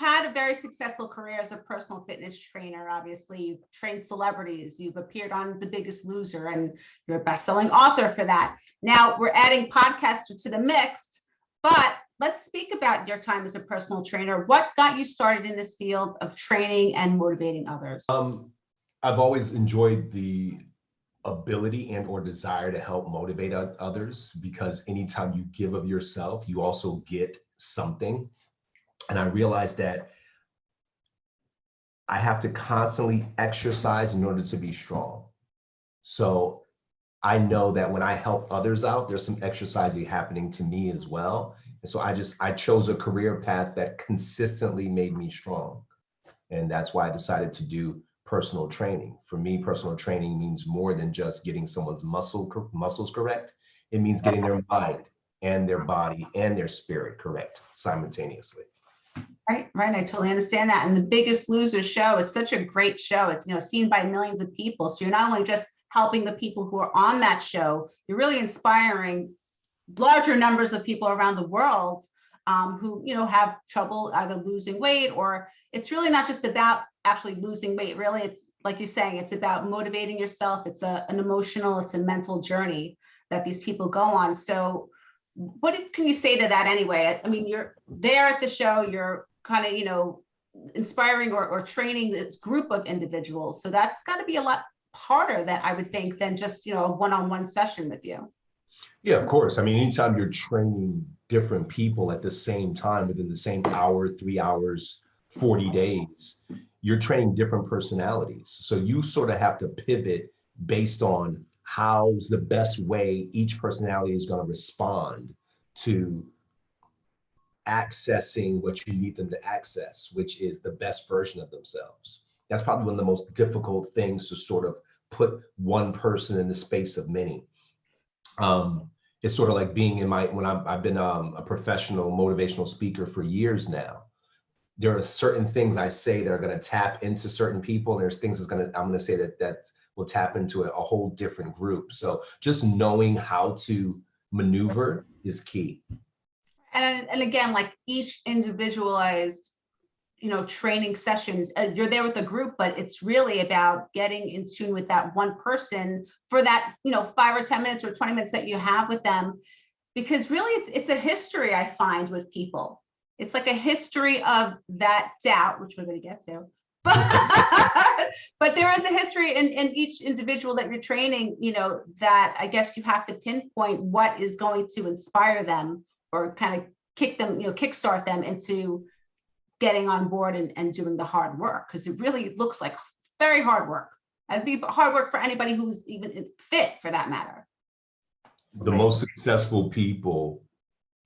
had a very successful career as a personal fitness trainer. Obviously, you've trained celebrities, you've appeared on The Biggest Loser, and you're a best-selling author for that. Now we're adding podcaster to the mix, but let's speak about your time as a personal trainer. What got you started in this field of training and motivating others? I've always enjoyed the ability and or desire to help motivate others, because anytime you give of yourself, you also get something. And I realized that I have to constantly exercise in order to be strong. So I know that when I help others out, there's some exercising happening to me as well. And so I chose a career path that consistently made me strong. And that's why I decided to do personal training. For me, personal training means more than just getting someone's muscles correct. It means getting their mind and their body and their spirit correct simultaneously. Right. I totally understand that. And The Biggest Loser show, it's such a great show. It's, seen by millions of people. So you're not only just helping the people who are on that show, you're really inspiring larger numbers of people around the world who, have trouble either losing weight, or it's really not just about actually losing weight. Really, it's like you're saying, it's about motivating yourself. It's an emotional, it's a mental journey that these people go on. So what can you say to that anyway? I mean, you're there at the show, you're kind of, inspiring or training this group of individuals. So that's got to be a lot harder, that I would think, than just, a one-on-one session with you. Yeah, of course. I mean, anytime you're training different people at the same time within the same hour, 3 hours, 40 days, you're training different personalities. So you sort of have to pivot based on how's the best way each personality is going to respond to accessing what you need them to access, which is the best version of themselves. That's probably one of the most difficult things, to sort of put one person in the space of many. It's sort of like being I've been a professional motivational speaker for years now. There are certain things I say that are going to tap into certain people, and there's things I'm going to say that will tap into a whole different group. So just knowing how to maneuver is key. And again, like each individualized, training sessions, you're there with the group, but it's really about getting in tune with that one person for that, 5 or 10 minutes or 20 minutes that you have with them. Because really it's a history, I find, with people. It's like a history of that doubt, which we're going to get to. But there is a history in each individual that you're training, that I guess you have to pinpoint what is going to inspire them, or kind of kickstart them into getting on board and doing the hard work, because it really looks like very hard work. It'd be hard work for anybody who's even fit, for that matter. The most successful people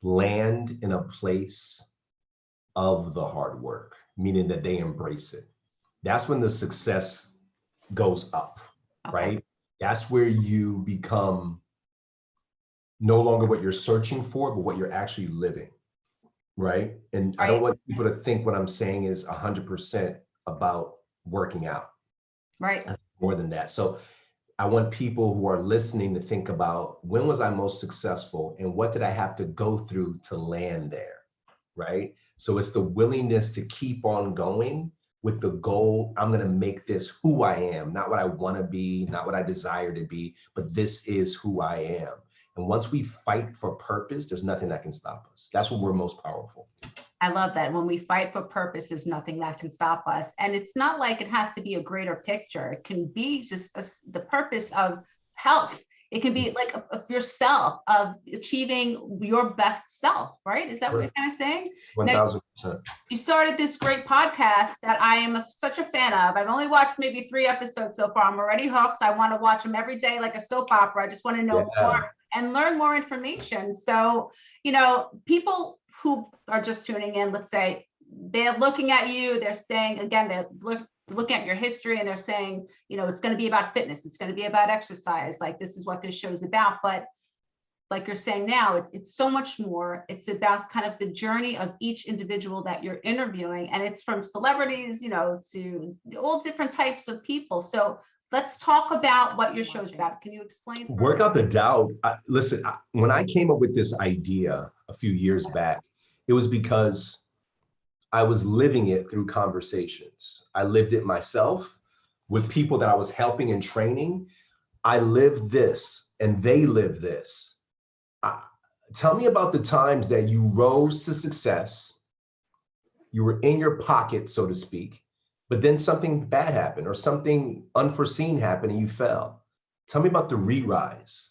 land in a place of the hard work, meaning that they embrace it. That's when the success goes up, okay. Right? That's where you become no longer what you're searching for, but what you're actually living, right? And right. I don't want people to think what I'm saying is 100% about working out. Right. More than that. So I want people who are listening to think about, when was I most successful and what did I have to go through to land there, right? So it's the willingness to keep on going with the goal, I'm going to make this who I am, not what I want to be, not what I desire to be, but this is who I am. And once we fight for purpose, there's nothing that can stop us. That's when we're most powerful. I love that. When we fight for purpose, there's nothing that can stop us. And it's not like it has to be a greater picture. It can be just the purpose of health. It can be like of yourself, of achieving your best self, right? Is that what you're kind of saying? 1,000%. You started this great podcast that I am such a fan of. I've only watched maybe 3 episodes so far. I'm already hooked. I want to watch them every day like a soap opera. I just want to know more and learn more information. So, people who are just tuning in, let's say they're looking at you, they're saying, again, they're looking at your history and they're saying, it's going to be about fitness. It's going to be about exercise. Like, this is what this show's about. But like you're saying now, it's so much more. It's about kind of the journey of each individual that you're interviewing. And it's from celebrities, to all different types of people. So let's talk about what your show's about. Can you explain? Work out the doubt. Listen, when I came up with this idea a few years back, it was because I was living it through conversations. I lived it myself with people that I was helping and training. I lived this and they lived this. Tell me about the times that you rose to success, you were in your pocket, so to speak, but then something bad happened or something unforeseen happened and you fell. Tell me about the re-rise.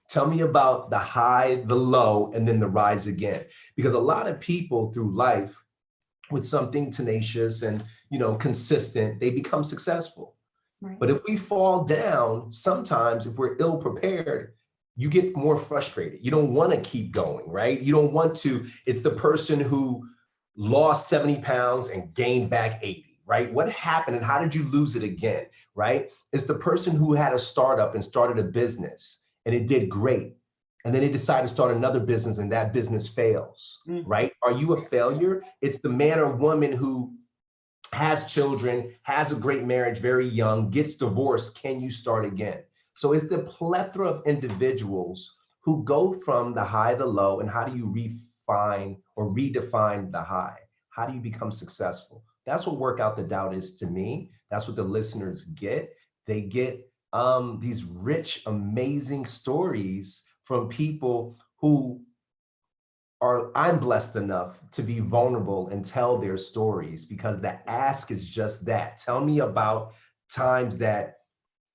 Tell me about the high, the low, and then the rise again. Because a lot of people through life with something tenacious and, consistent, they become successful. Right. But if we fall down, sometimes if we're ill prepared, you get more frustrated. You don't want to keep going, right? You don't want to. It's the person who lost 70 pounds and gained back 80, right? What happened and how did you lose it again, right? It's the person who had a startup and started a business and it did great. And then they decide to start another business and that business fails, right? Are you a failure? It's the man or woman who has children, has a great marriage, very young, gets divorced. Can you start again? So it's the plethora of individuals who go from the high, the low, and how do you refine or redefine the high? How do you become successful? That's what Work Out the Doubt is to me. That's what the listeners get. They get these rich, amazing stories from people who I'm blessed enough to be vulnerable and tell their stories because the ask is just that. Tell me about times that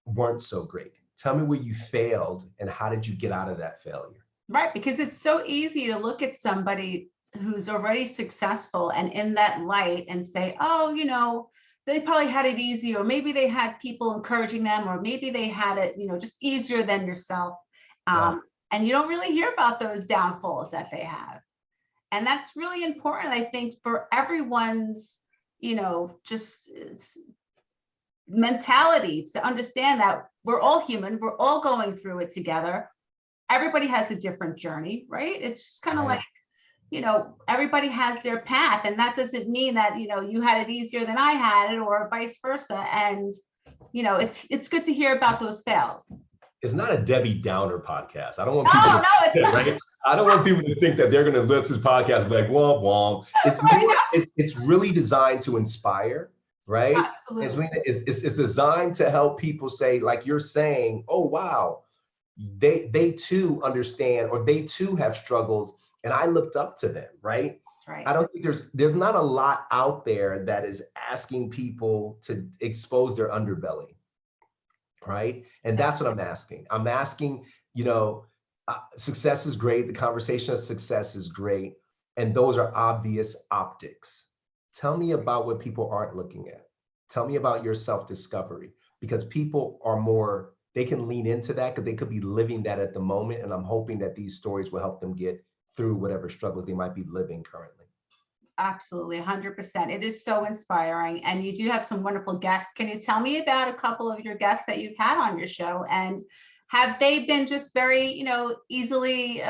weren't so great. Tell me where you failed and how did you get out of that failure? Right, because it's so easy to look at somebody who's already successful and in that light and say, oh, they probably had it easy, or maybe they had people encouraging them, or maybe they had it, just easier than yourself. Yeah. And you don't really hear about those downfalls that they have. And that's really important, I think, for everyone's, just mentality to understand that we're all human, we're all going through it together. Everybody has a different journey, right? It's just kind of like, everybody has their path. And that doesn't mean that, you had it easier than I had it or vice versa. And, it's good to hear about those fails. It's not a Debbie Downer podcast. I don't want No, people to no, it's not. right? I don't want people to think that they're going to listen to this podcast and be like, womp womp. It's more, it's really designed to inspire, right? Absolutely. Angelina, it's designed to help people say, like you're saying, oh, wow, they too understand, or they too have struggled. And I looked up to them, right? That's right. I don't think there's not a lot out there that is asking people to expose their underbelly, right? And that's what I'm asking. I'm asking, success is great. The conversation of success is great. And those are obvious optics. Tell me about what people aren't looking at. Tell me about your self-discovery, because people are more, they can lean into that because they could be living that at the moment. And I'm hoping that these stories will help them get through whatever struggles they might be living currently. Absolutely, 100%. It is so inspiring. And you do have some wonderful guests. Can you tell me about a couple of your guests that you've had on your show? And have they been just very, easily,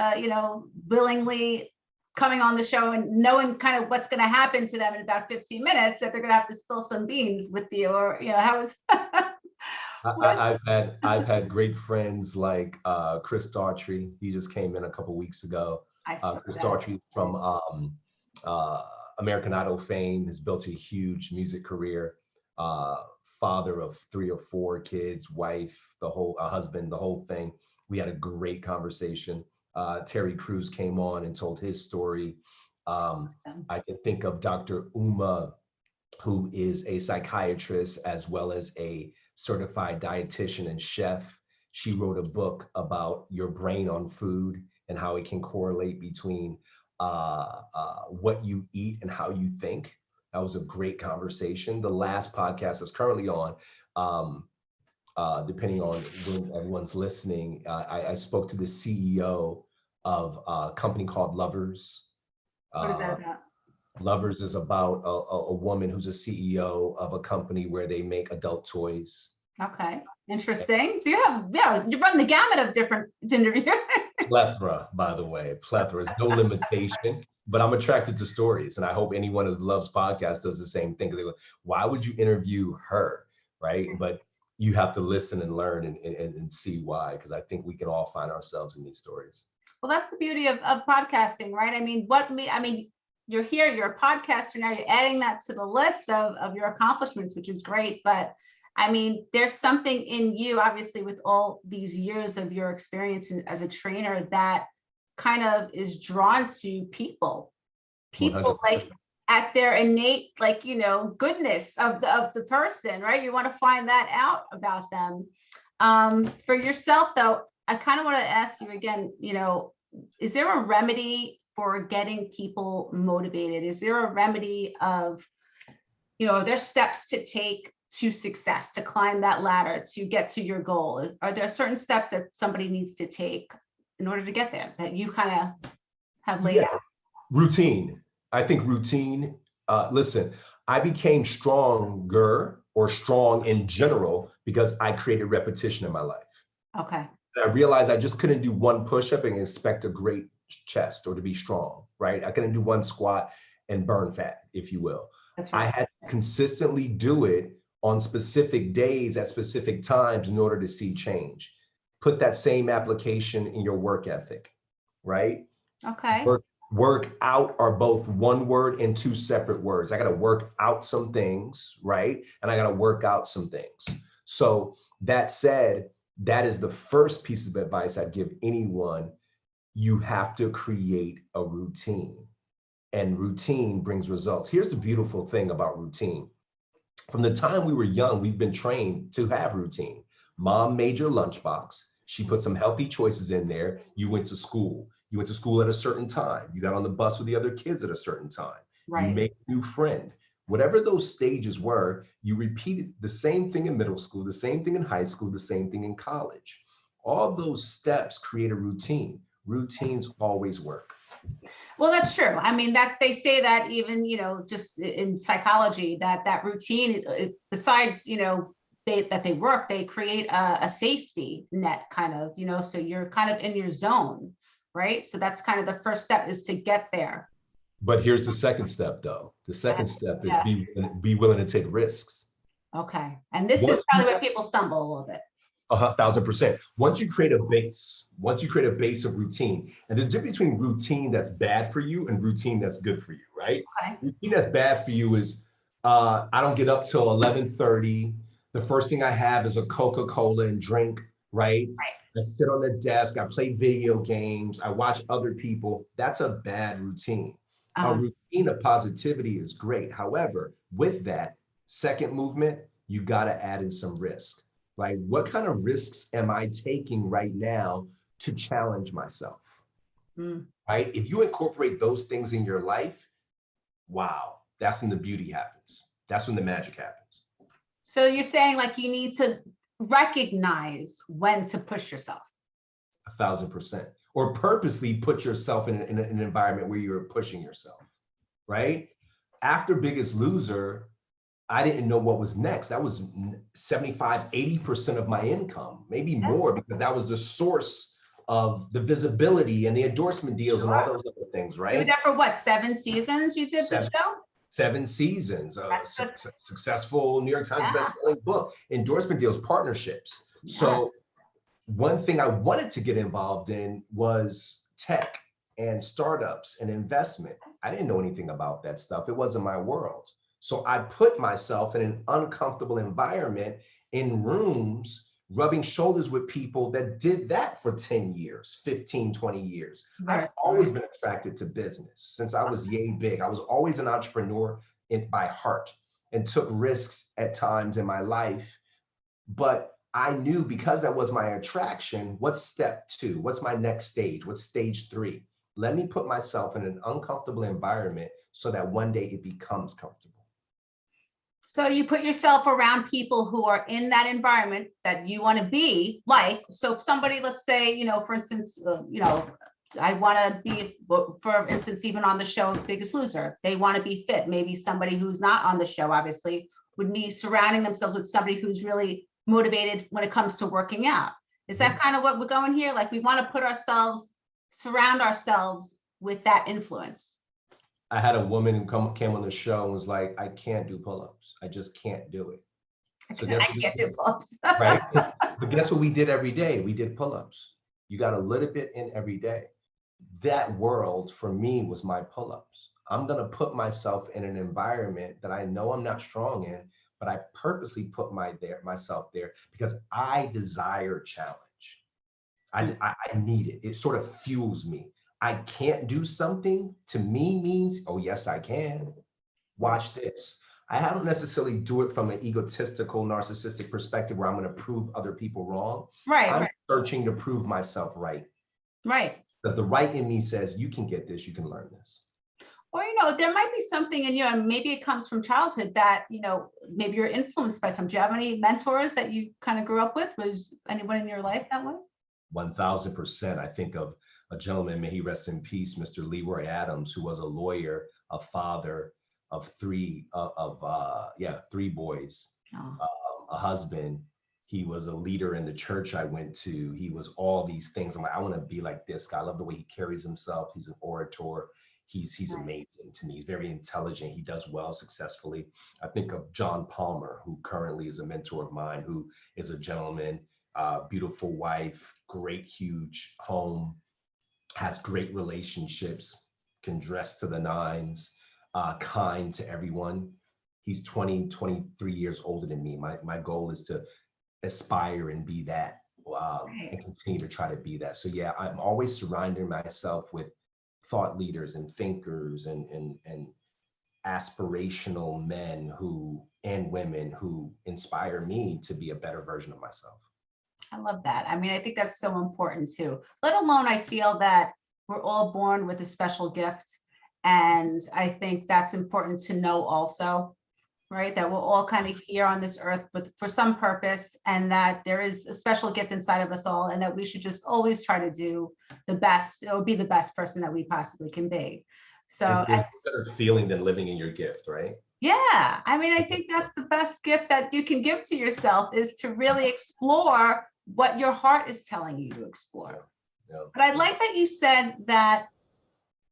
willingly coming on the show and knowing kind of what's going to happen to them in about 15 minutes, that they're going to have to spill some beans with you? Or, how is I've had great friends like Chris Daughtry. He just came in a couple weeks ago. Chris Daughtry from American Idol fame, has built a huge music career. Father of 3 or 4 kids, wife, the whole husband, the whole thing. We had a great conversation. Terry Crews came on and told his story. I can think of Dr. Uma, who is a psychiatrist as well as a certified dietitian and chef. She wrote a book about your brain on food and how it can correlate between what you eat and how you think. That was a great conversation. The last podcast is currently on, depending on when everyone's listening. I spoke to the CEO of a company called Lovers. What is that about? Lovers is about a woman who's a CEO of a company where they make adult toys. Okay, interesting. So you run the gamut of different interviews. Plethora, by the way, plethora is no limitation, but I'm attracted to stories. And I hope anyone who loves podcasts does the same thing. They go, why would you interview her, right? But you have to listen and learn and see why, because I think we can all find ourselves in these stories. Well, that's the beauty of podcasting, right? I mean, you're here, you're a podcaster now, you're adding that to the list of your accomplishments, which is great. But I mean, there's something in you, obviously, with all these years of your experience as a trainer that kind of is drawn to people 100%. like at their innate, like, goodness of the person, right? You want to find that out about them. For yourself, though, I kind of want to ask you again, is there a remedy for getting people motivated? Is there a remedy of, are there steps to take to success, to climb that ladder, to get to your goal? Are there certain steps that somebody needs to take in order to get there that you kind of have laid out? Routine. I think routine. Listen, I became stronger or strong in general because I created repetition in my life. Okay. And I realized I just couldn't do one push-up and expect a great chest or to be strong, right? I couldn't do one squat and burn fat, if you will. That's right. I had to consistently do it on specific days at specific times in order to see change. Put that same application in your work ethic, right? Okay. Work out are both one word and two separate words. I got to work out some things, right? And I got to work out some things. So that said, that is the first piece of advice I'd give anyone. You have to create a routine, and routine brings results. Here's the beautiful thing about routine. From the time we were young, we've been trained to have routine. Mom made your lunchbox. She put some healthy choices in there. You went to school. You went to school at a certain time. You got on the bus with the other kids at a certain time. Right. You made a new friend. Whatever those stages were, you repeated the same thing in middle school, the same thing in high school, the same thing in college. All of those steps create a routine. Routines always work. Well, that's true. I mean, that they say that even, just in psychology, that routine, besides, they create a safety net kind of, so you're kind of in your zone, right? So that's kind of the first step, is to get there. But here's the second step, though. The second step is be willing to take risks. Okay. And this is probably where people stumble a little bit. 1,000%. Once you create a base of routine, and there's a difference between routine that's bad for you and routine that's good for you, right? Okay. Routine that's bad for you is, I don't get up till 11:30. The first thing I have is a Coca-Cola and drink, right? I sit on the desk, I play video games, I watch other people. That's a bad routine. A routine of positivity is great. However, with that second movement, you got to add in some risk. Like, what kind of risks am I taking right now to challenge myself? Right? If you incorporate those things in your life, wow, that's when the beauty happens. That's when the magic happens. So you're saying, like, you need to recognize when to push yourself. 1,000%. Or purposely put yourself in an environment where you're pushing yourself, right? After Biggest Loser, I didn't know what was next. That was 75, 80% of my income, maybe more, because that was the source of the visibility and the endorsement deals and all those other things, right? You were there for what, 7 seasons you did the show? 7 seasons, successful New York Times bestselling book, endorsement deals, partnerships. So one thing I wanted to get involved in was tech and startups and investment. I didn't know anything about that stuff. It wasn't my world. So I put myself in an uncomfortable environment, in rooms, rubbing shoulders with people that did that for 10 years, 15, 20 years. I've always been attracted to business since I was yay big. I was always an entrepreneur by heart and took risks at times in my life. But I knew, because that was my attraction, what's step 2? What's my next stage? What's stage 3? Let me put myself in an uncomfortable environment so that one day it becomes comfortable. So you put yourself around people who are in that environment that you want to be like. So somebody, let's say, for instance, I want to be, for instance, even on the show Biggest Loser, they want to be fit. Maybe somebody who's not on the show, obviously, would be surrounding themselves with somebody who's really motivated when it comes to working out. Is that kind of what we're going here? Like, we want to surround ourselves with that influence. I had a woman who came on the show and was like, I can't do pull-ups. I just can't do it. So I can't do pull-ups. Right? But guess what we did every day? We did pull-ups. You got a little bit in every day. That world for me was my pull-ups. I'm going to put myself in an environment that I know I'm not strong in, but I purposely put myself there because I desire challenge. I need it. It sort of fuels me. I can't do something to me means, oh, yes, I can. Watch this. I don't necessarily do it from an egotistical, narcissistic perspective where I'm going to prove other people wrong. Right, I'm right, searching to prove myself right. right. Because the right in me says, you can get this, you can learn this. Or, there might be something in you, and maybe it comes from childhood that, maybe you're influenced by some. Do you have any mentors that you kind of grew up with? Was anyone in your life that way? 1000%. I think of a gentleman, may he rest in peace, Mr. Leroy Adams, who was a lawyer, a father of three boys, Oh, a husband. He was a leader in the church I went to. He was all these things. I'm like, I want to be like this guy. I love the way he carries himself. He's an orator. He's nice. amazing to me. He's very intelligent. He does well successfully. I think of John Palmer, who currently is a mentor of mine, who is a gentleman, beautiful wife, great, huge home, has great relationships, can dress to the nines, kind to everyone. He's 23 years older than me. My goal is to aspire and be that, Right. and continue to try to be that. So yeah, I'm always surrounding myself with thought leaders and thinkers and aspirational men and women who inspire me to be a better version of myself. I love that. I mean, I think that's so important too. Let alone, I feel that we're all born with a special gift. And I think that's important to know also, right? That we're all kind of here on this earth for some purpose, and that there is a special gift inside of us all, and that we should just always try to do the best, or be the best person that we possibly can be. So There's a better feeling than living in your gift, right? yeah, I mean, I think that's the best gift that you can give to yourself, is to really explore what your heart is telling you to explore. Yeah. But I like that you said that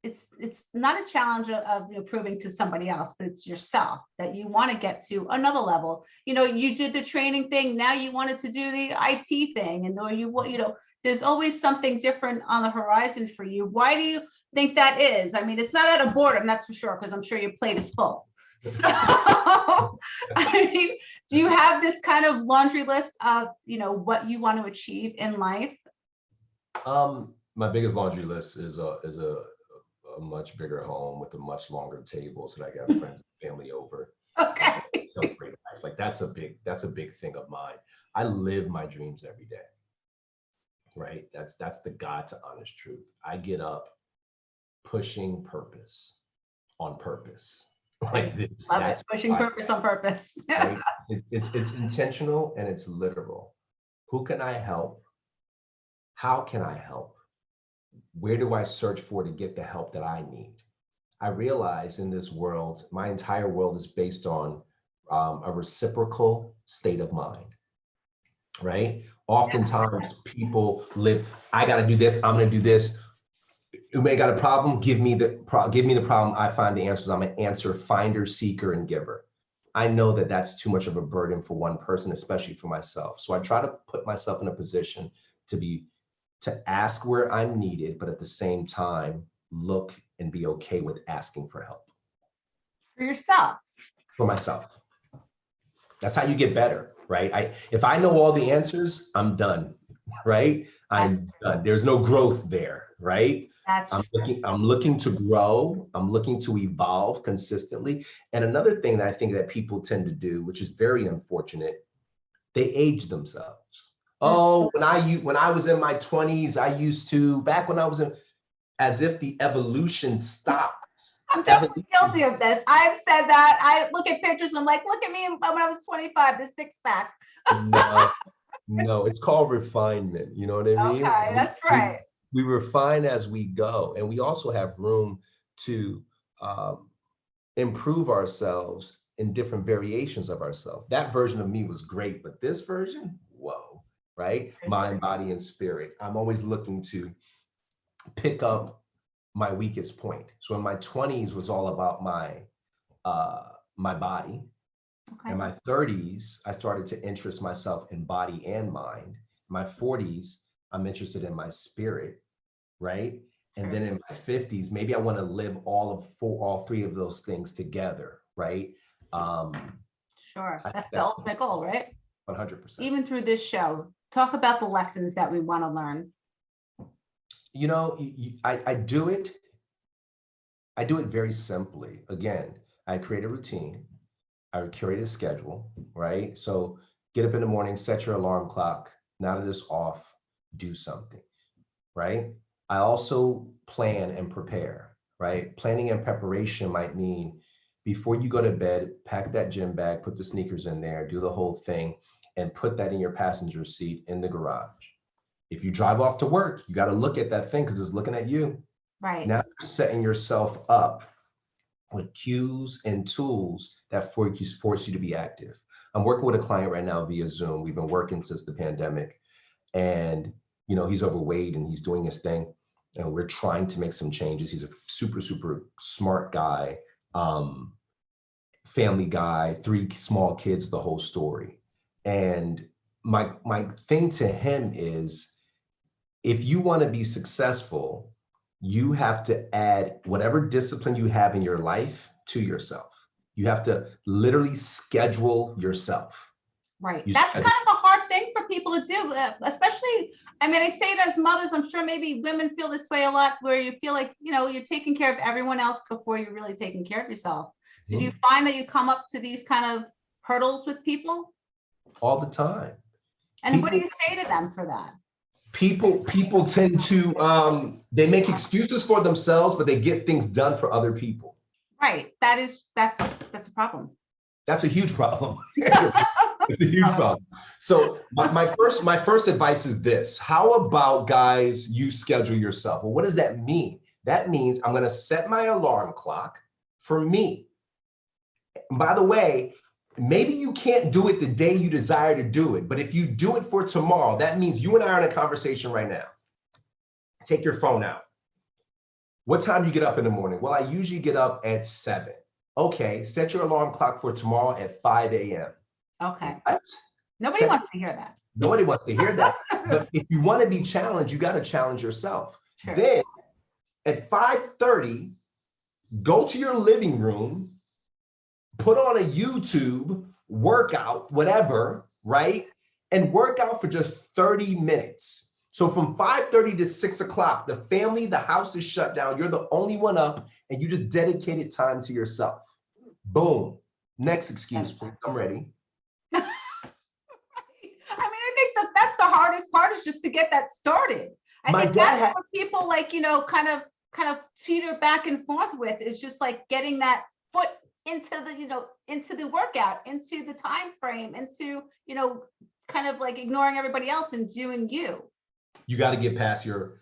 it's not a challenge of proving to somebody else, but it's yourself, that you want to get to another level. You did the training thing, now you wanted to do the IT thing, and or there's always something different on the horizon for you. Why do you think that is? I mean, it's not out of boredom, that's for sure, because I'm sure your plate is full. So, I mean, do you have this kind of laundry list of, what you want to achieve in life? My biggest laundry list is a much bigger home with a much longer table so that I can have friends and family over. Okay. Celebrate life. Like that's a big thing of mine. I live my dreams every day. Right? That's the God to honest truth. I get up pushing purpose on purpose. Like this. Love That's it. Pushing purpose on purpose. right. It's intentional and it's literal. Who can I help? How can I help? Where do I search for to get the help that I need? I realize in this world, my entire world is based on a reciprocal state of mind, right? Oftentimes people live, I got to do this, I'm going to do this. You may got a problem, give me the problem, I find the answers. I'm an answer finder, seeker, and giver. I know that that's too much of a burden for one person, especially for myself. So I try to put myself in a position to ask where I'm needed, but at the same time, look and be okay with asking for help. For yourself. For myself. That's how you get better, right? If I know all the answers, I'm done, right? I'm done. There's no growth there, right? I'm looking to grow. I'm looking to evolve consistently. And another thing that I think that people tend to do, which is very unfortunate, they age themselves. Oh, when I was in my 20s, I used to, back when I was as if the evolution stops. I'm definitely guilty of this. I've said that. I look at pictures and I'm like, look at me when I was 25, the six pack. No, it's called refinement. You know what I mean? Okay, that's right. We refine as we go. And we also have room to improve ourselves in different variations of ourselves. That version of me was great, but this version, whoa, right? Mind, body, and spirit. I'm always looking to pick up my weakest point. So in my 20s was all about my body. Okay. In my 30s, I started to interest myself in body and mind. In my 40s, I'm interested in my spirit, right? And Sure. then in my 50s, maybe I want to live all three of those things together, right? Um, Sure. I think That's the that's ultimate goal, right? 100%. Even through this show, talk about the lessons that we want to learn. You know, I do it very simply. Again, I create a routine. I would create a schedule, right? So get up in the morning, set your alarm clock. Now that it's off, do something, right? I also plan and prepare, right? Planning and preparation might mean before you go to bed, pack that gym bag, put the sneakers in there, do the whole thing, and put that in your passenger seat in the garage. If you drive off to work, you got to look at that thing because it's looking at you. Right. Now you're setting yourself up with cues and tools that force you to be active. I'm working with a client right now via Zoom. We've been working since the pandemic, and he's overweight and he's doing his thing, and we're trying to make some changes. He's a super, super smart guy, family guy, 3 small kids, the whole story. And my thing to him is, if you want to be successful, you have to add whatever discipline you have in your life to yourself. You have to literally schedule yourself. Right. You That's kind schedule. of a hard thing for people to do, especially, I mean, I say it as mothers, I'm sure maybe women feel this way a lot, where you feel like, you're taking care of everyone else before you're really taking care of yourself. So do you find that you come up to these kind of hurdles with people? All the time. And what do you say to them for that? People tend to they make excuses for themselves, but they get things done for other people. Right. That's a problem. That's a huge problem. It's a huge problem. So my first advice is this: how about, guys, you schedule yourself? Well, what does that mean? That means I'm going to set my alarm clock for me. And by the way, maybe you can't do it the day you desire to do it, but if you do it for tomorrow, that means you and I are in a conversation right now. Take your phone out. What time do you get up in the morning? Well, I usually get up at 7. Okay, set your alarm clock for tomorrow at 5 a.m. Okay. What? Nobody wants to hear that. Nobody wants to hear that. But if you want to be challenged, you got to challenge yourself. Sure. Then at 5:30, go to your living room, put on a YouTube workout, whatever, right? And work out for just 30 minutes. So from 5:30 to 6 o'clock, the family, the house is shut down. You're the only one up, and you just dedicated time to yourself. Boom. Next excuse, please. I'm ready. I mean, I think that's the hardest part, is just to get that started. I think that's what people kind of teeter back and forth with. It's just like getting that foot into the workout, into the time frame, into, kind of like ignoring everybody else and doing you. You got to get past your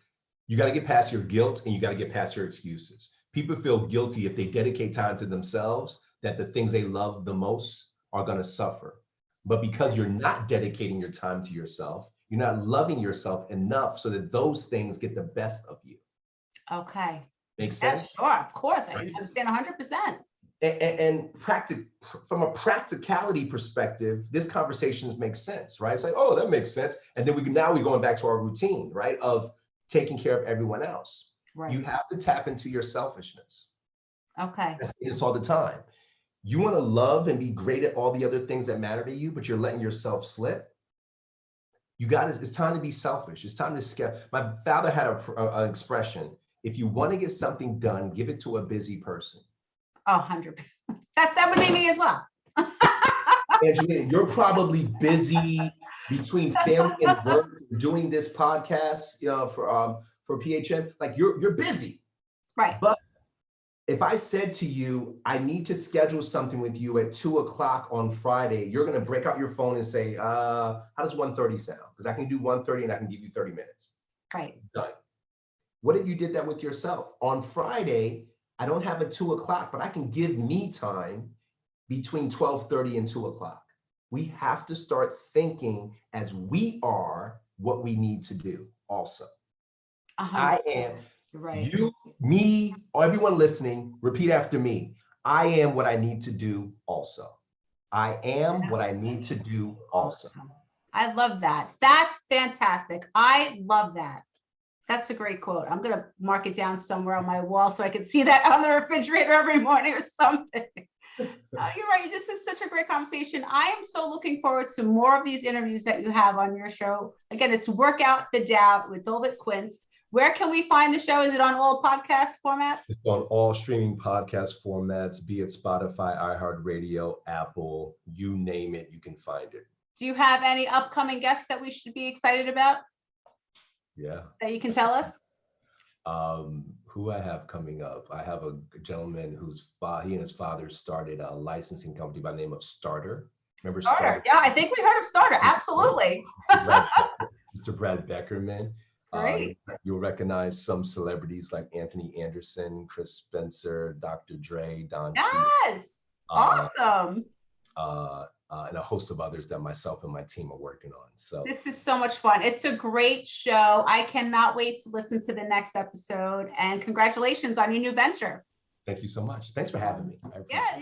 guilt, and you got to get past your excuses. People feel guilty if they dedicate time to themselves, that the things they love the most are going to suffer. But because you're not dedicating your time to yourself, you're not loving yourself enough so that those things get the best of you. Okay. Makes sense? Sure, of course. I Right. understand 100%. And from a practicality perspective, this conversation makes sense, right? It's like, oh, that makes sense. And then we're going back to our routine, right, of taking care of everyone else. Right. You have to tap into your selfishness. Okay. I say this all the time. You want to love and be great at all the other things that matter to you, but you're letting yourself slip. It's time to be selfish. It's time to scale. My father had an expression: if you want to get something done, give it to a busy person. 100%. That would be me as well. Angelina, you're probably busy between family and work doing this podcast, for PHN. Like you're busy. Right. But if I said to you, I need to schedule something with you at 2 o'clock on Friday, you're going to break out your phone and say, how does 1:30 sound? Because I can do 1:30 and I can give you 30 minutes. Right. Done. What if you did that with yourself? On Friday, I don't have a 2 o'clock, but I can give me time between 12:30 and 2 o'clock. We have to start thinking as we are what we need to do also. I am. Right. You, me, everyone listening, repeat after me. I am what I need to do also. I am what I need to do also. I love that. That's fantastic. I love that. That's a great quote. I'm going to mark it down somewhere on my wall so I can see that on the refrigerator every morning or something. You're right. This is such a great conversation. I am so looking forward to more of these interviews that you have on your show. Again, it's Work Out the Doubt with Dolvett Quince. Where can we find the show? Is it on all podcast formats? It's on all streaming podcast formats, be it Spotify, iHeartRadio, Apple, you name it, you can find it. Do you have any upcoming guests that we should be excited about? Yeah. That you can tell us? Who I have coming up, I have a gentleman whose he and his father started a licensing company by the name of Starter. Remember Starter? Yeah, I think we heard of Starter. Absolutely. Mr. Brad Beckerman. Great. You'll recognize some celebrities like Anthony Anderson, Chris Spencer, Dr. Dre, Don Cheadle. Yes. Awesome. And a host of others that myself and my team are working on. So this is so much fun. It's a great show. I cannot wait to listen to the next episode. And congratulations on your new venture. Thank you so much. Thanks for having me. Yeah.